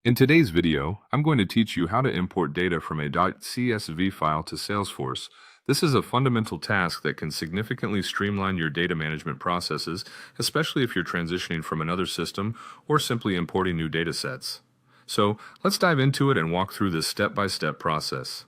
In today's video, I'm going to teach you how to import data from a .csv file to Salesforce. This is a fundamental task that can significantly streamline your data management processes, especially if you're transitioning from another system or simply importing new data sets. So, let's dive into it and walk through this step-by-step process.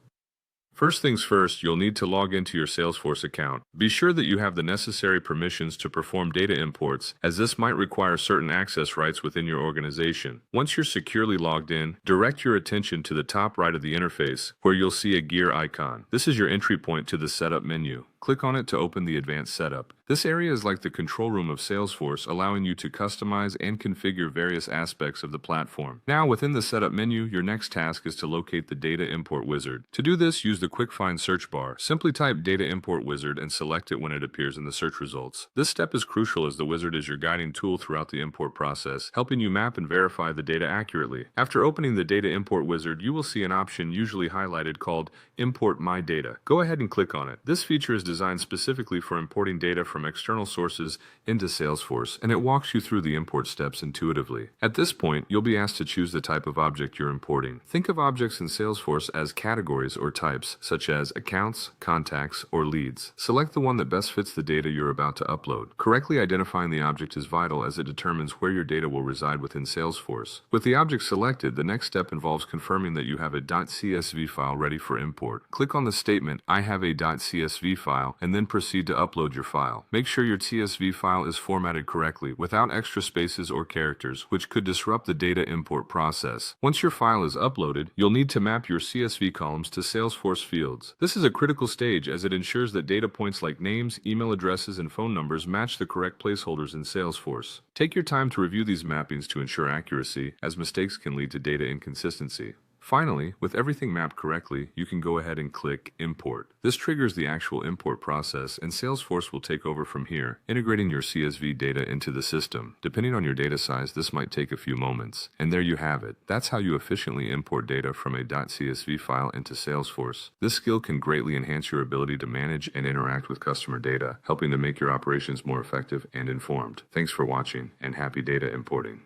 First things first, you'll need to log into your Salesforce account. Be sure that you have the necessary permissions to perform data imports, as this might require certain access rights within your organization. Once you're securely logged in, direct your attention to the top right of the interface, where you'll see a gear icon. This is your entry point to the Setup menu. Click on it to open the Advanced Setup. This area is like the control room of Salesforce, allowing you to customize and configure various aspects of the platform. Now, within the Setup menu, your next task is to locate the Data Import Wizard. To do this, use the Quick Find search bar. Simply type Data Import Wizard and select it when it appears in the search results. This step is crucial as the wizard is your guiding tool throughout the import process, helping you map and verify the data accurately. After opening the Data Import Wizard, you will see an option usually highlighted called Import My Data. Go ahead and click on it. This feature is designed specifically for importing data from external sources into Salesforce, and it walks you through the import steps intuitively. At this point, you'll be asked to choose the type of object you're importing. Think of objects in Salesforce as categories or types, such as accounts, contacts, or leads. Select the one that best fits the data you're about to upload. Correctly identifying the object is vital as it determines where your data will reside within Salesforce. With the object selected, the next step involves confirming that you have a .csv file ready for import. Click on the statement, I have a .csv file, and then proceed to upload your file. Make sure your CSV file is formatted correctly, without extra spaces or characters, which could disrupt the data import process. Once your file is uploaded, you'll need to map your CSV columns to Salesforce fields. This is a critical stage as it ensures that data points like names, email addresses, and phone numbers match the correct placeholders in Salesforce. Take your time to review these mappings to ensure accuracy, as mistakes can lead to data inconsistency. Finally, with everything mapped correctly, you can go ahead and click Import. This triggers the actual import process, and Salesforce will take over from here, integrating your CSV data into the system. Depending on your data size, this might take a few moments. And there you have it. That's how you efficiently import data from a .csv file into Salesforce. This skill can greatly enhance your ability to manage and interact with customer data, helping to make your operations more effective and informed. Thanks for watching, and happy data importing.